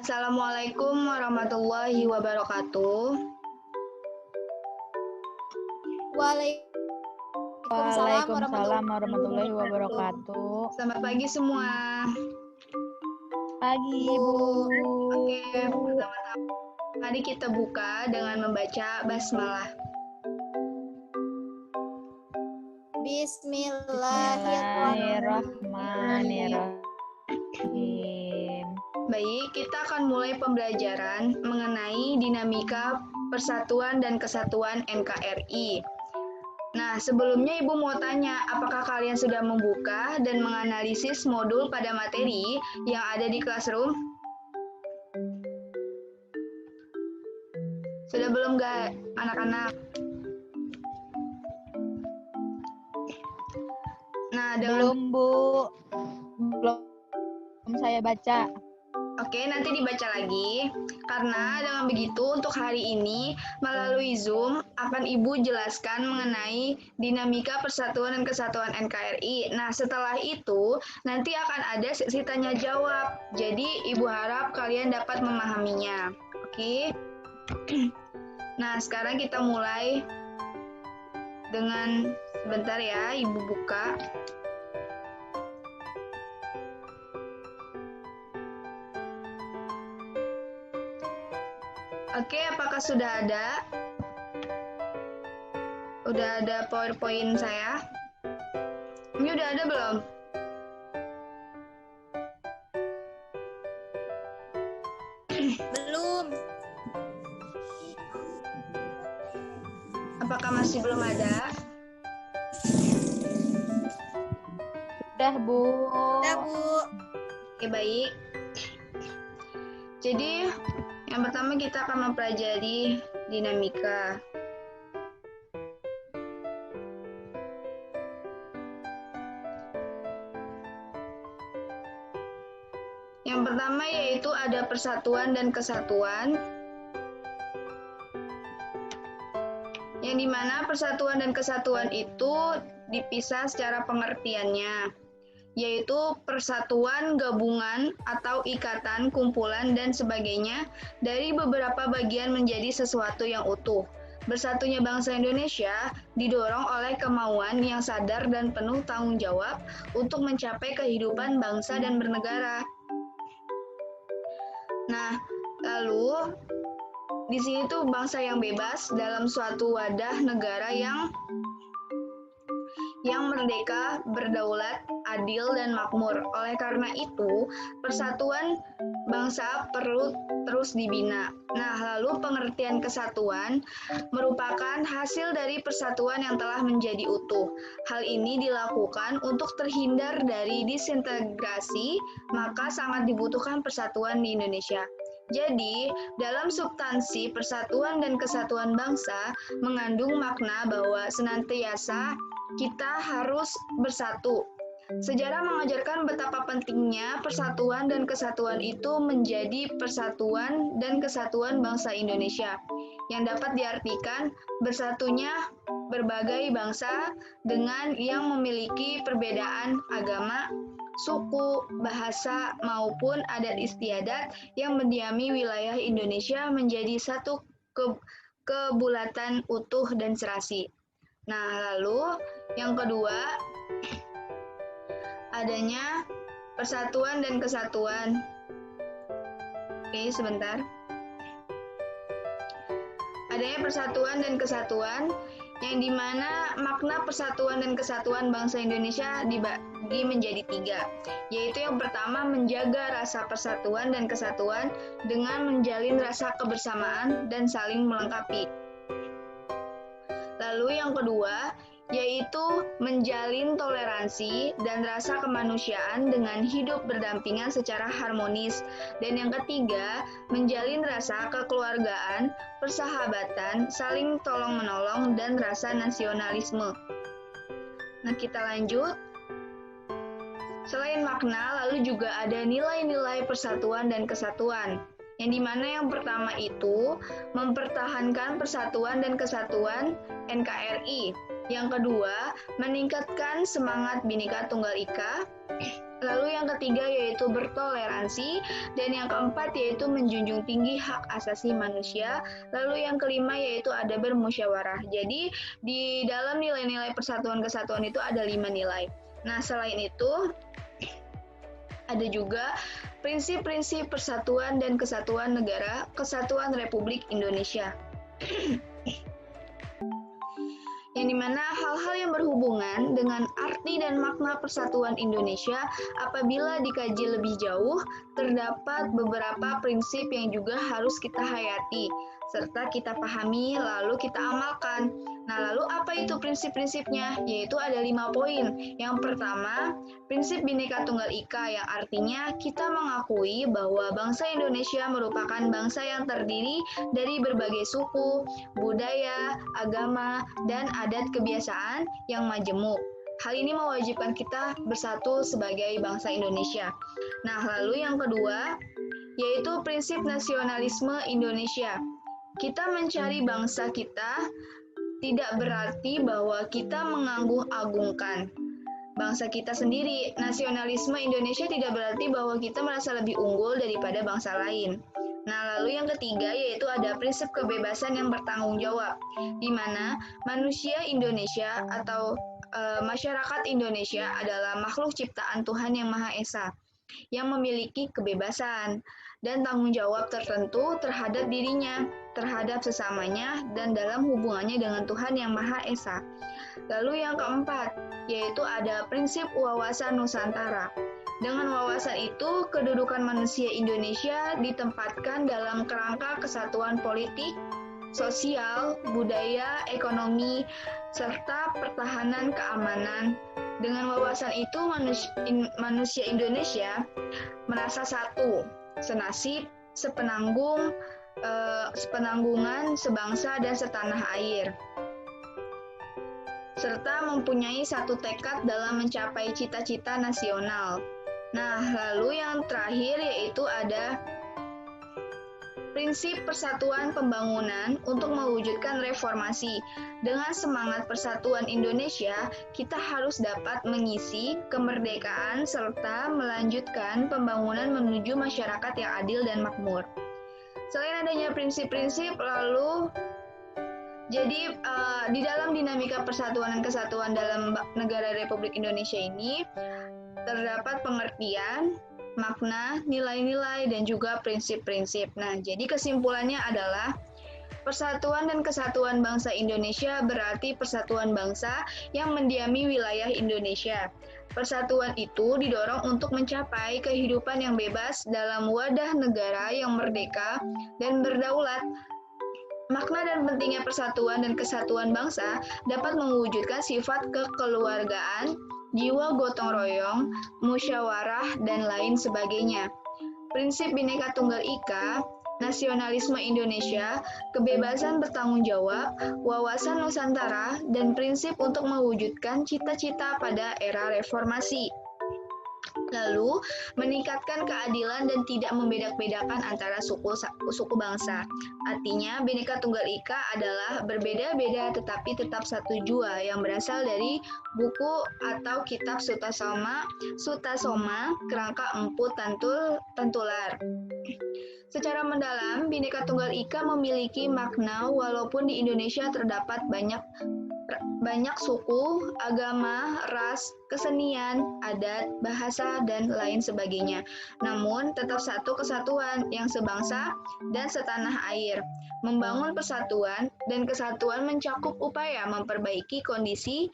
Assalamualaikum warahmatullahi wabarakatuh. Waalaikumsalam warahmatullahi wabarakatuh. Selamat pagi semua. Pagi, Bu. Oke, pertama-tama mari kita buka dengan membaca basmalah. Bismillahirrahmanirrahim. Baik, kita akan mulai pembelajaran mengenai dinamika persatuan dan kesatuan NKRI. Nah, sebelumnya Ibu mau tanya, apakah kalian sudah membuka dan menganalisis modul pada materi yang ada di Classroom? Sudah belum, guys, anak-anak? Nah, Belum, Bu. Belum saya baca. Oke, nanti dibaca lagi. Karena dengan begitu untuk hari ini melalui Zoom akan Ibu jelaskan mengenai dinamika persatuan dan kesatuan NKRI. Nah, setelah itu nanti akan ada sesi tanya jawab. Jadi Ibu harap kalian dapat memahaminya. Oke. Nah, sekarang kita mulai dengan sebentar ya, Ibu buka. Oke, apakah sudah ada? Udah ada PowerPoint saya? Ini udah ada belum? Belum. Apakah masih belum ada? Sudah, Bu. Udah, Bu. Oke, baik. Jadi, yang pertama kita akan mempelajari dinamika. Yang pertama yaitu ada persatuan dan kesatuan. Yang dimana persatuan dan kesatuan itu dipisah secara pengertiannya, yaitu persatuan, gabungan, atau ikatan, kumpulan, dan sebagainya dari beberapa bagian menjadi sesuatu yang utuh. Bersatunya bangsa Indonesia didorong oleh kemauan yang sadar dan penuh tanggung jawab untuk mencapai kehidupan bangsa dan bernegara. Nah, lalu di sini tuh bangsa yang bebas dalam suatu wadah negara yang merdeka, berdaulat, adil, dan makmur. Oleh karena itu, persatuan bangsa perlu terus dibina. Nah, lalu pengertian kesatuan merupakan hasil dari persatuan yang telah menjadi utuh. Hal ini dilakukan untuk terhindar dari disintegrasi, maka sangat dibutuhkan persatuan di Indonesia. Jadi, dalam substansi persatuan dan kesatuan bangsa mengandung makna bahwa senantiasa kita harus bersatu. Sejarah mengajarkan betapa pentingnya persatuan dan kesatuan itu menjadi persatuan dan kesatuan bangsa Indonesia, yang dapat diartikan bersatunya berbagai bangsa dengan yang memiliki perbedaan agama, suku, bahasa, maupun adat istiadat yang mendiami wilayah Indonesia menjadi satu kebulatan utuh dan serasi. Nah, lalu yang kedua, adanya persatuan dan kesatuan. Oke, sebentar. Adanya persatuan dan kesatuan yang dimana makna persatuan dan kesatuan bangsa Indonesia dibagi menjadi 3, yaitu yang pertama menjaga rasa persatuan dan kesatuan dengan menjalin rasa kebersamaan dan saling melengkapi. Lalu yang kedua, yaitu menjalin toleransi dan rasa kemanusiaan dengan hidup berdampingan secara harmonis. Dan yang ketiga, menjalin rasa kekeluargaan, persahabatan, saling tolong-menolong, dan rasa nasionalisme. Nah, kita lanjut. Selain makna, lalu juga ada nilai-nilai persatuan dan kesatuan. Yang dimana yang pertama itu mempertahankan persatuan dan kesatuan NKRI. Yang kedua, meningkatkan semangat Bhinneka Tunggal Ika. Lalu yang ketiga yaitu bertoleransi, dan yang keempat yaitu menjunjung tinggi hak asasi manusia. Lalu yang kelima yaitu ada bermusyawarah. Jadi di dalam nilai-nilai persatuan kesatuan itu ada 5 nilai. Nah, selain itu ada juga prinsip-prinsip persatuan dan kesatuan negara Kesatuan Republik Indonesia. Yang dimana hal-hal yang berhubungan dengan arti dan makna persatuan Indonesia apabila dikaji lebih jauh, terdapat beberapa prinsip yang juga harus kita hayati, serta kita pahami lalu kita amalkan. Nah, lalu apa itu prinsip-prinsipnya? Yaitu ada 5 poin. Yang pertama, prinsip Bhinneka Tunggal Ika, yang artinya kita mengakui bahwa bangsa Indonesia merupakan bangsa yang terdiri dari berbagai suku, budaya, agama, dan adat kebiasaan yang majemuk. Hal ini mewajibkan kita bersatu sebagai bangsa Indonesia. Nah, lalu yang kedua, yaitu prinsip nasionalisme Indonesia. Kita mencari bangsa kita tidak berarti bahwa kita menganggung-agungkan bangsa kita sendiri. Nasionalisme Indonesia tidak berarti bahwa kita merasa lebih unggul daripada bangsa lain. Nah, lalu yang ketiga yaitu ada prinsip kebebasan yang bertanggung jawab, di mana manusia Indonesia atau masyarakat Indonesia adalah makhluk ciptaan Tuhan Yang Maha Esa, yang memiliki kebebasan dan tanggung jawab tertentu terhadap dirinya, terhadap sesamanya, dan dalam hubungannya dengan Tuhan Yang Maha Esa. Lalu yang keempat, yaitu ada prinsip wawasan Nusantara. Dengan wawasan itu, kedudukan manusia Indonesia ditempatkan dalam kerangka kesatuan politik, sosial, budaya, ekonomi, serta pertahanan keamanan. Dengan wawasan itu, manusia Indonesia merasa satu, senasib, sepenanggungan, sebangsa, dan setanah air, serta mempunyai satu tekad dalam mencapai cita-cita nasional. Nah, lalu yang terakhir yaitu ada prinsip persatuan pembangunan untuk mewujudkan reformasi. Dengan semangat persatuan Indonesia, kita harus dapat mengisi kemerdekaan serta melanjutkan pembangunan menuju masyarakat yang adil dan makmur. Selain adanya prinsip-prinsip, lalu jadi di dalam dinamika persatuan dan kesatuan dalam negara Republik Indonesia ini terdapat pengertian, makna, nilai-nilai, dan juga prinsip-prinsip. Nah, jadi kesimpulannya adalah persatuan dan kesatuan bangsa Indonesia berarti persatuan bangsa yang mendiami wilayah Indonesia. Persatuan itu didorong untuk mencapai kehidupan yang bebas dalam wadah negara yang merdeka dan berdaulat. Makna dan pentingnya persatuan dan kesatuan bangsa dapat mewujudkan sifat kekeluargaan, jiwa gotong royong, musyawarah, dan lain sebagainya. Prinsip Bhinneka Tunggal Ika, nasionalisme Indonesia, kebebasan bertanggung jawab, wawasan Nusantara, dan prinsip untuk mewujudkan cita-cita pada era reformasi. Lalu, meningkatkan keadilan dan tidak membedak-bedakan antara suku bangsa. Artinya, Bhinneka Tunggal Ika adalah berbeda-beda tetapi tetap satu jua yang berasal dari buku atau kitab Sutasoma, Kerangka Empu Tantular. Secara mendalam, Bhinneka Tunggal Ika memiliki makna walaupun di Indonesia terdapat banyak suku, agama, ras, kesenian, adat, bahasa, dan lain sebagainya. Namun, tetap satu kesatuan yang sebangsa dan setanah air. Membangun persatuan dan kesatuan mencakup upaya memperbaiki kondisi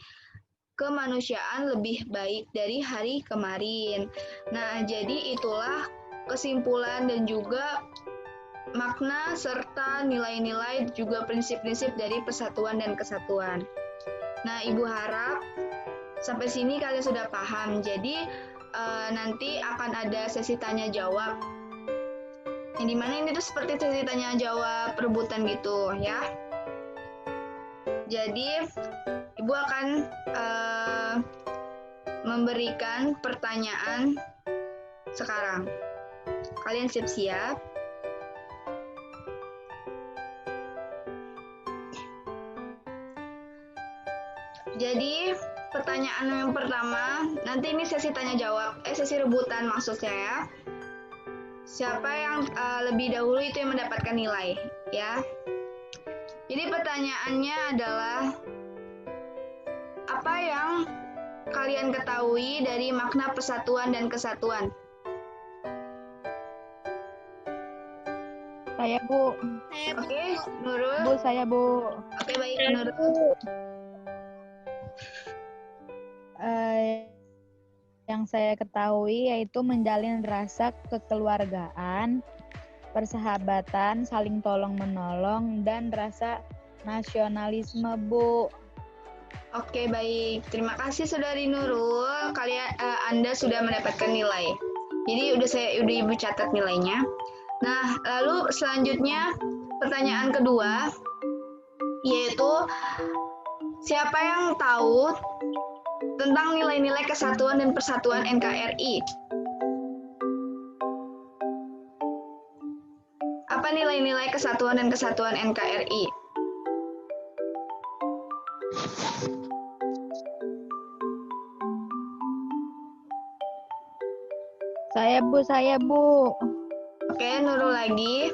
kemanusiaan lebih baik dari hari kemarin. Nah, jadi itulah kesimpulan dan juga makna serta nilai-nilai juga prinsip-prinsip dari persatuan dan kesatuan. Nah, Ibu harap sampai sini kalian sudah paham. Jadi nanti akan ada sesi tanya jawab. Yang dimana ini tuh seperti sesi tanya jawab rebutan gitu ya. Jadi Ibu akan memberikan pertanyaan sekarang. Kalian siap-siap. Jadi pertanyaan yang pertama, nanti ini sesi tanya jawab, sesi rebutan maksudnya ya. Siapa yang lebih dahulu itu yang mendapatkan nilai, ya. Jadi pertanyaannya adalah, apa yang kalian ketahui dari makna persatuan dan kesatuan? Saya, Bu. Oke, Nurul. Bu, saya, Bu. Oke, baik, Nurul. Yang saya ketahui yaitu menjalin rasa kekeluargaan, persahabatan, saling tolong-menolong, dan rasa nasionalisme, Bu. Oke, baik. Terima kasih Saudari Nurul. Anda sudah mendapatkan nilai. Jadi udah Ibu catat nilainya. Nah, lalu selanjutnya pertanyaan kedua, yaitu siapa yang tahu tentang nilai-nilai kesatuan dan persatuan NKRI? Apa nilai-nilai kesatuan dan kesatuan NKRI? Saya, Bu. Oke, Nurul lagi.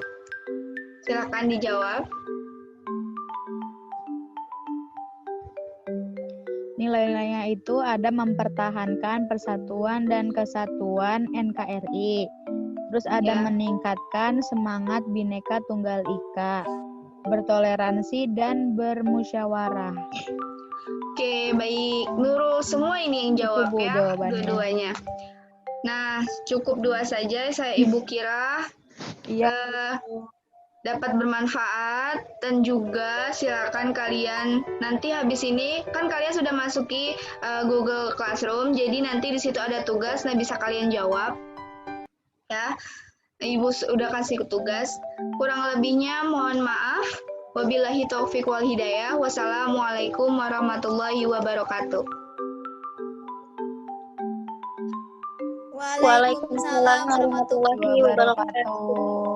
Silakan dijawab. Nilai-nilainya itu ada mempertahankan persatuan dan kesatuan NKRI. Terus ada meningkatkan semangat Bhinneka Tunggal Ika, bertoleransi dan bermusyawarah. Oke, baik. Nurul semua ini yang jawab Bu, ya, jawabannya. dua-duanya. Nah, cukup 2 saja. Ibu kira dapat bermanfaat, dan juga silakan kalian nanti habis ini kan kalian sudah masuki Google Classroom, jadi nanti di situ ada tugas, nah bisa kalian jawab ya. Ibu udah kasih tugas. Kurang lebihnya mohon maaf. Wabillahi taufik wal hidayah. Wassalamualaikum warahmatullahi wabarakatuh. Waalaikumsalam warahmatullahi wabarakatuh.